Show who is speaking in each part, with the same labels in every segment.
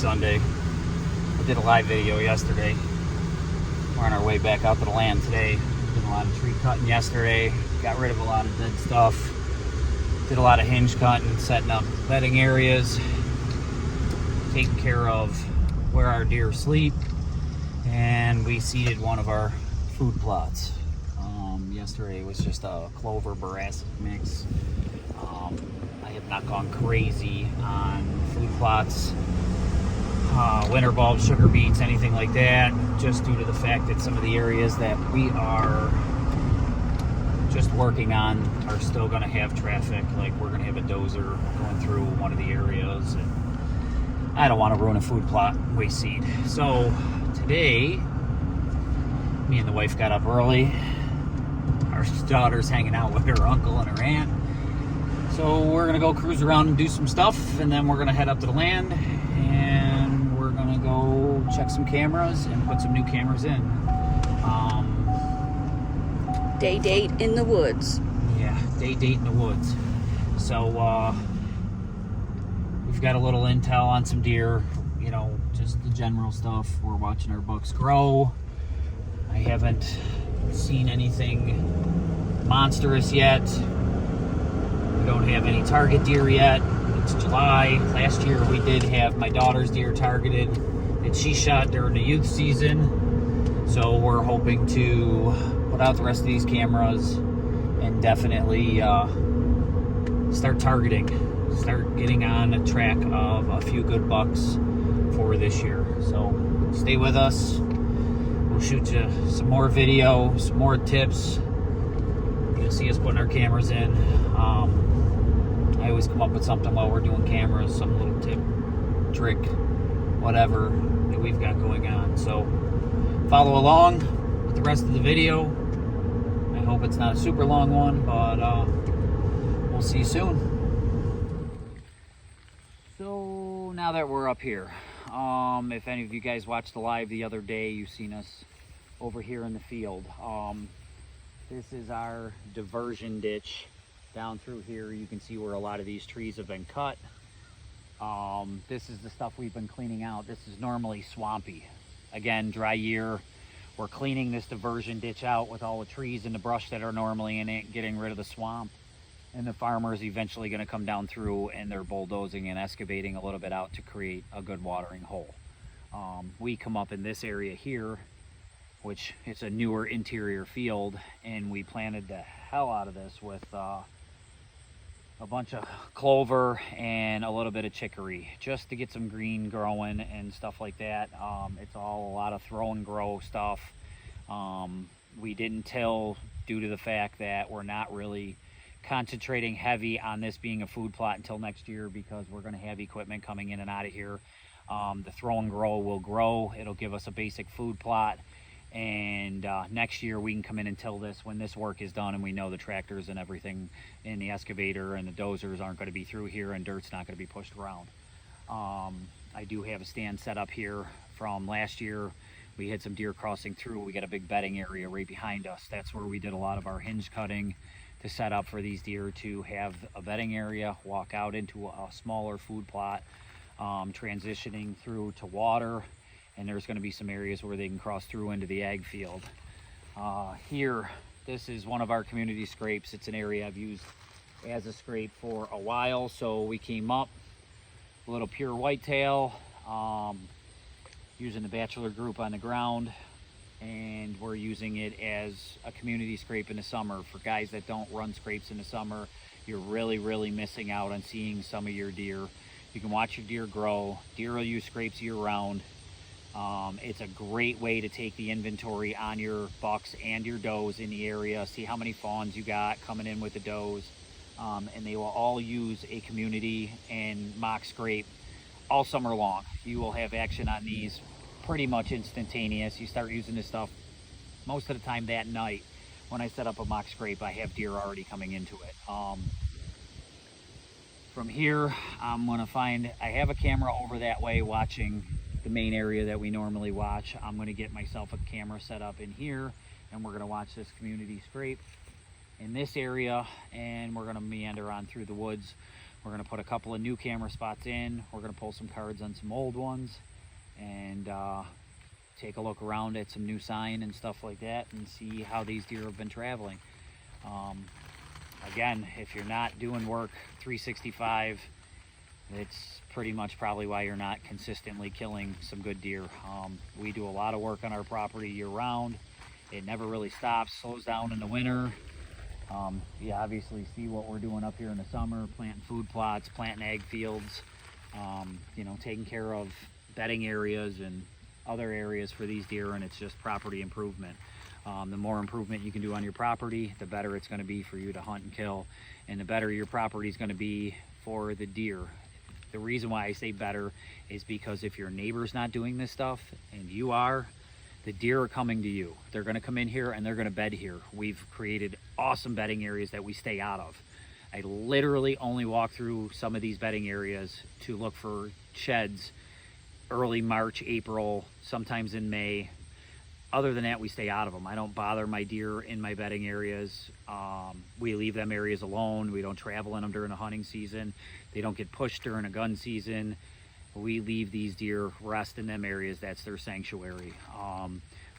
Speaker 1: Sunday. I did a live video yesterday. We're on our way back out to the land today. Did a lot of tree cutting yesterday. Got rid of a lot of dead stuff. Did a lot of hinge cutting, setting up bedding areas, taking care of where our deer sleep, and we seeded one of our food plots. Yesterday was just a clover boracic mix. I have not gone crazy on food plots, winter bulbs, sugar beets, anything like that, just due to the fact that some of the areas that we are just working on are still going to have traffic. Like, we're going to have a dozer going through one of the areas, and I don't want to ruin a food plot, waste seed. So today, me and the wife got up early. Our daughter's hanging out with her uncle and her aunt. So we're gonna go cruise around and do some stuff, and then we're gonna head up to the land, and we're gonna go check some cameras and put some new cameras in.
Speaker 2: Day date in the woods.
Speaker 1: Yeah, day date in the woods. So we've got a little intel on some deer, you know, just the general stuff. We're watching our bucks grow. I haven't seen anything monstrous yet. We don't have any target deer yet. It's July. Last year we did have my daughter's deer targeted that she shot during the youth season. So we're hoping to put out the rest of these cameras and definitely start targeting. Start getting on a track of a few good bucks for this year. So stay with us. We'll shoot you some more video, some more tips. You'll see us putting our cameras in. I always come up with something while we're doing cameras, some little tip, trick, whatever that we've got going on. So follow along with the rest of the video. I hope it's not a super long one, but we'll see you soon. So now that we're up here, if any of you guys watched the live the other day, you've seen us over here in the field. This is our diversion ditch down through here. You can see where a lot of these trees have been cut. This is the stuff we've been cleaning out. This is normally swampy. Again, dry year. We're cleaning this diversion ditch out with all the trees and the brush that are normally in it, getting rid of the swamp. And the farmer's eventually going to come down through, and they're bulldozing and excavating a little bit out to create a good watering hole. We come up in this area here, which it's a newer interior field, and we planted the hell out of this with a bunch of clover and a little bit of chicory, just to get some green growing and stuff like that. It's all a lot of throw and grow stuff. We didn't till due to the fact that we're not really concentrating heavy on this being a food plot until next year, because we're going to have equipment coming in and out of here. The throw and grow will grow. It'll give us a basic food plot, and next year we can come in and till this when this work is done, and we know the tractors and everything in the excavator and the dozers aren't going to be through here, and dirt's not going to be pushed around. I do have a stand set up here from last year. We had some deer crossing through. We got a big bedding area right behind us. That's where we did a lot of our hinge cutting to set up for these deer to have a bedding area, walk out into a smaller food plot, transitioning through to water, and there's going to be some areas where they can cross through into the ag field. Here, this is one of our community scrapes. It's an area I've used as a scrape for a while. So we came up, a little pure whitetail, using the bachelor group on the ground, and we're using it as a community scrape in the summer. For guys that don't run scrapes in the summer, you're really missing out on seeing some of your deer. You can watch your deer grow. Deer will use scrapes year round. It's a great way to take the inventory on your bucks and your does in the area, see how many fawns you got coming in with the does, and they will all use a community and mock scrape all summer long. You will have action on these pretty much instantaneous. You start using this stuff most of the time that night. When I set up a mock scrape, I have deer already coming into it. From here, I'm gonna find, I have a camera over that way watching the main area that we normally watch. I'm gonna get myself a camera set up in here, and we're gonna watch this community scrape in this area, and we're gonna meander on through the woods. We're gonna put a couple of new camera spots in. We're gonna pull some cards on some old ones and take a look around at some new sign and stuff like that and see how these deer have been traveling. Again, if you're not doing work 365, it's pretty much probably why you're not consistently killing some good deer. We do a lot of work on our property year round. It never really stops, slows down in the winter. You obviously see what we're doing up here in the summer, planting food plots, planting ag fields, you know, taking care of bedding areas and other areas for these deer, and it's just property improvement. The more improvement you can do on your property, the better it's going to be for you to hunt and kill, and the better your property is going to be for the deer. The reason why I say better is because if your neighbor's not doing this stuff and you are, the deer are coming to you. They're going to come in here and they're going to bed here. We've created awesome bedding areas that we stay out of. I literally only walk through some of these bedding areas to look for sheds early March, April, sometimes in May. Other than that, we stay out of them. I don't bother my deer in my bedding areas. We leave them areas alone. We don't travel in them during the hunting season. They don't get pushed during a gun season. We leave these deer rest in them areas. That's their sanctuary.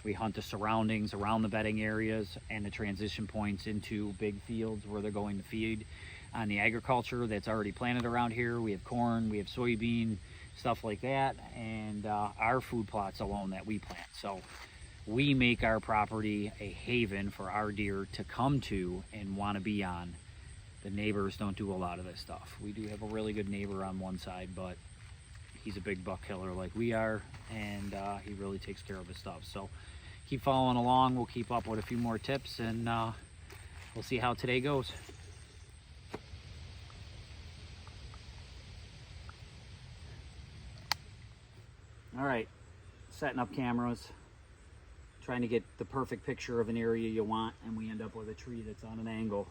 Speaker 1: We hunt the surroundings around the bedding areas and the transition points into big fields where they're going to feed on the agriculture that's already planted around here. We have corn, we have soybean, stuff like that, and our food plots alone that we plant. So we make our property a haven for our deer to come to and want to be on. The neighbors don't do a lot of this stuff. We do have a really good neighbor on one side, but he's a big buck killer like we are, and he really takes care of his stuff. So keep following along. We'll keep up with a few more tips, and we'll see how today goes. All right, setting up cameras, trying to get the perfect picture of an area you want, and we end up with a tree that's on an angle.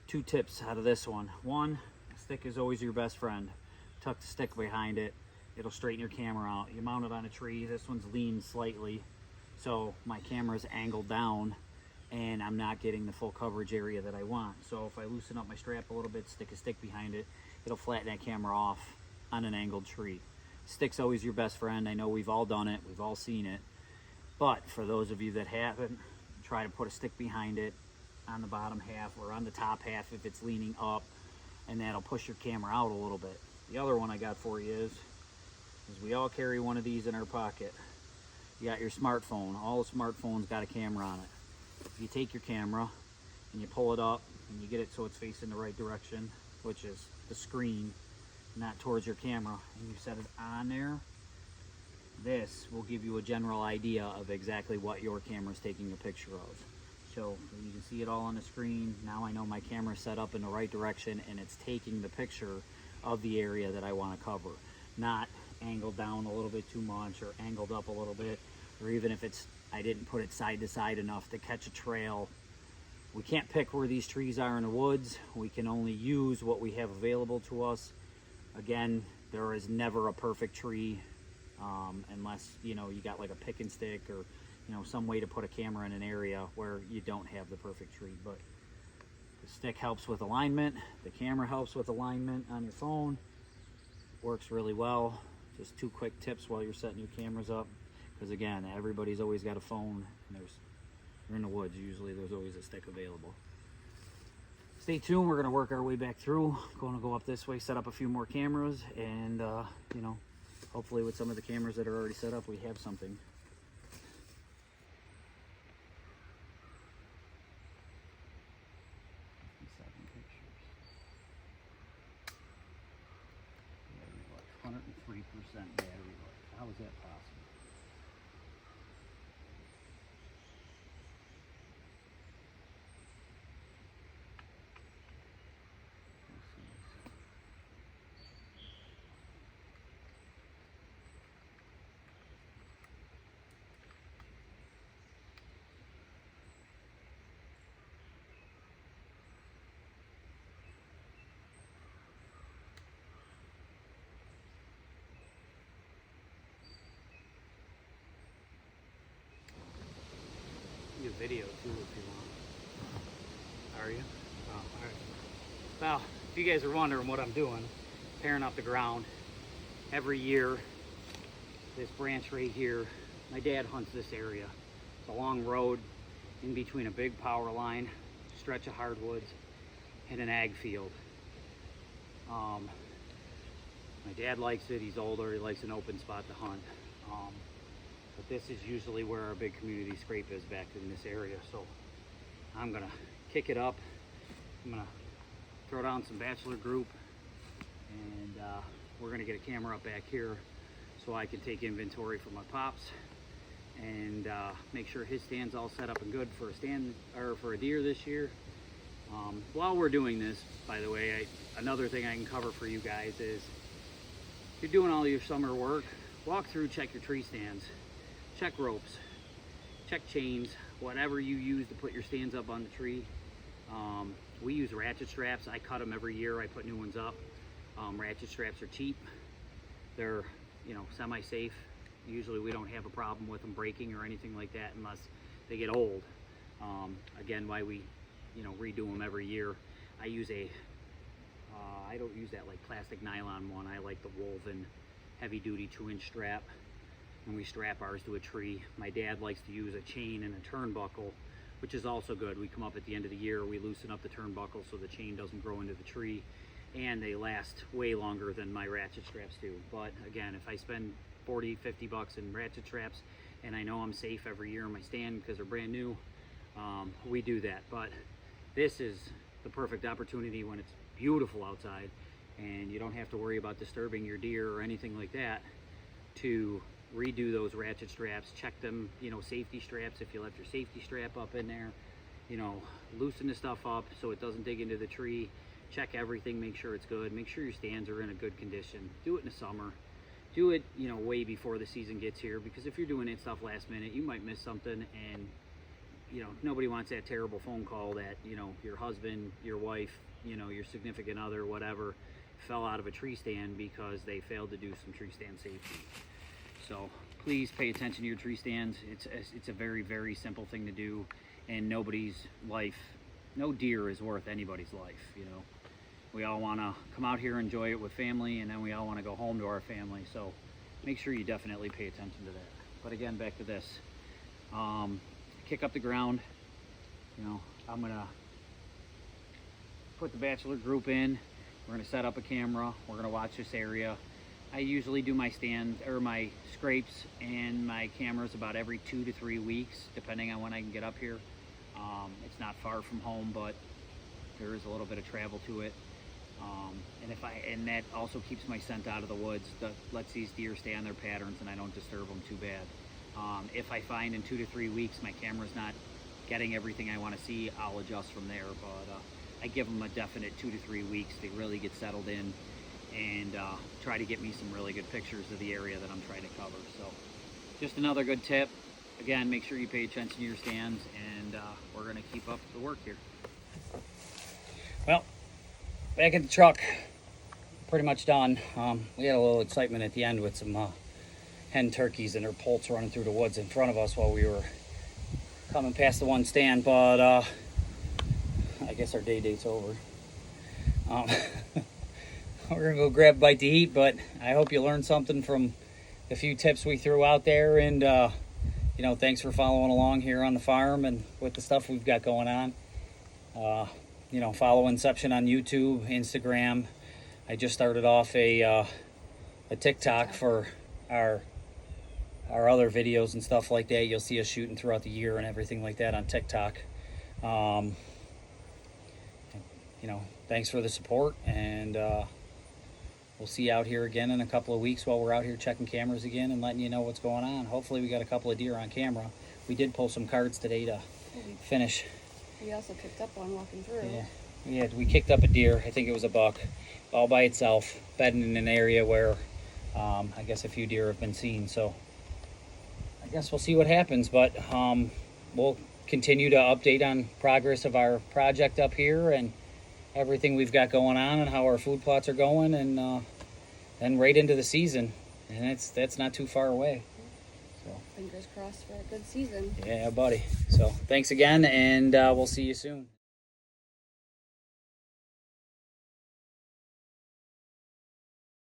Speaker 1: 2 tips out of this one. 1, a stick is always your best friend. Tuck the stick behind it. It'll straighten your camera out. You mount it on a tree. This one's leaned slightly, so my camera's angled down and I'm not getting the full coverage area that I want. So if I loosen up my strap a little bit, stick a stick behind it, it'll flatten that camera off on an angled tree. Stick's always your best friend. I know we've all done it. We've all seen it. But for those of you that haven't, try to put a stick behind it on the bottom half or on the top half if it's leaning up, and that'll push your camera out a little bit. The other one I got for you is we all carry one of these in our pocket. You got your smartphone. All the smartphones got a camera on it. If you take your camera and you pull it up and you get it so it's facing the right direction, which is the screen, not towards your camera, and you set it on there, this will give you a general idea of exactly what your camera is taking a picture of. So you can see it all on the screen. Now I know my camera is set up in the right direction and it's taking the picture of the area that I want to cover. Not angled down a little bit too much or angled up a little bit, or even if it's, I didn't put it side to side enough to catch a trail. We can't pick where these trees are in the woods. We can only use what we have available to us. Again, there is never a perfect tree unless, you know, you got like a pick and stick or, you know, some way to put a camera in an area where you don't have the perfect tree. But the stick helps with alignment. The camera helps with alignment on your phone. Works really well. Just 2 quick tips while you're setting your cameras up. Because again, everybody's always got a phone, and you're in the woods, usually there's always a stick available. Stay tuned, we're gonna work our way back through. Going to go up this way, set up a few more cameras, and you know, hopefully with some of the cameras that are already set up, we have something. Battery life, 103% battery life. How is that possible? You video too if you want. Are you? Oh, alright. Well, if you guys are wondering what I'm doing, tearing up the ground every year. This branch right here, my dad hunts this area. It's a long road in between a big power line, stretch of hardwoods, and an ag field. My dad likes it. He's older. He likes an open spot to hunt. But this is usually where our big community scrape is, back in this area. So I'm gonna kick it up. I'm gonna throw down some bachelor group, and we're gonna get a camera up back here so I can take inventory for my pops and make sure his stand's all set up and good for a stand or for a deer this year. While we're doing this, by the way, another thing I can cover for you guys is, if you're doing all your summer work, walk through, check your tree stands, check ropes, check chains, whatever you use to put your stands up on the tree. We use ratchet straps. I cut them every year. I put new ones up. Ratchet straps are cheap. They're, you know, semi-safe. Usually we don't have a problem with them breaking or anything like that unless they get old. Again, why we, you know, redo them every year. I use I don't use that like plastic nylon one. I like the woven heavy-duty 2-inch strap, and we strap ours to a tree. My dad likes to use a chain and a turnbuckle, which is also good. We come up at the end of the year, we loosen up the turnbuckle so the chain doesn't grow into the tree, and they last way longer than my ratchet straps do. But again, if I spend 40, 50 bucks in ratchet straps and I know I'm safe every year in my stand because they're brand new, we do that. But this is the perfect opportunity when it's beautiful outside and you don't have to worry about disturbing your deer or anything like that, to redo those ratchet straps, check them, you know, safety straps, if you left your safety strap up in there, you know, loosen the stuff up so it doesn't dig into the tree, check everything, make sure it's good, make sure your stands are in a good condition. Do it in the summer. Do it, you know, way before the season gets here, because if you're doing it stuff last minute, you might miss something, and you know, nobody wants that terrible phone call that, you know, your husband, your wife, you know, your significant other, whatever, fell out of a tree stand because they failed to do some tree stand safety. So please pay attention to your tree stands. It's a very, very simple thing to do, and nobody's life, no deer is worth anybody's life, you know. We all want to come out here, enjoy it with family, and then we all want to go home to our family. So make sure you definitely pay attention to that. But again, back to this. Kick up the ground. You know, I'm going to put the bachelor group in. We're going to set up a camera. We're going to watch this area. I usually do my stand or my scrapes and my cameras about every 2 to 3 weeks, depending on when I can get up here. It's not far from home, but there is a little bit of travel to it. And that also keeps my scent out of the woods. That lets these deer stay on their patterns and I don't disturb them too bad. If I find in 2 to 3 weeks my camera's not getting everything I want to see, I'll adjust from there. But I give them a definite 2 to 3 weeks to really get settled in and try to get me some really good pictures of the area that I'm trying to cover. So just another good tip. Again, make sure you pay attention to your stands, and we're going to keep up the work here. Well, back at the truck, pretty much done. We had a little excitement at the end with some hen turkeys and their poults running through the woods in front of us while we were coming past the one stand, but I guess our date's over. We're gonna go grab a bite to eat, but I hope you learned something from the few tips we threw out there, and you know, thanks for following along here on the farm and with the stuff we've got going on. You know, follow Inception on YouTube, Instagram. I just started off a TikTok for our other videos and stuff like that. You'll see us shooting throughout the year and everything like that on TikTok. You know, thanks for the support, and we'll see you out here again in a couple of weeks while we're out here checking cameras again and letting you know what's going on. Hopefully we got a couple of deer on camera. We did pull some cards today to finish.
Speaker 2: We also picked up one walking through.
Speaker 1: Yeah, we kicked up a deer. I think it was a buck, all by itself, bedding in an area where I guess a few deer have been seen. So I guess we'll see what happens, but we'll continue to update on progress of our project up here and everything we've got going on and how our food plots are going, and then right into the season, and that's not too far away. So
Speaker 2: fingers crossed for a good season.
Speaker 1: Yeah, buddy. So thanks again, and we'll see you soon.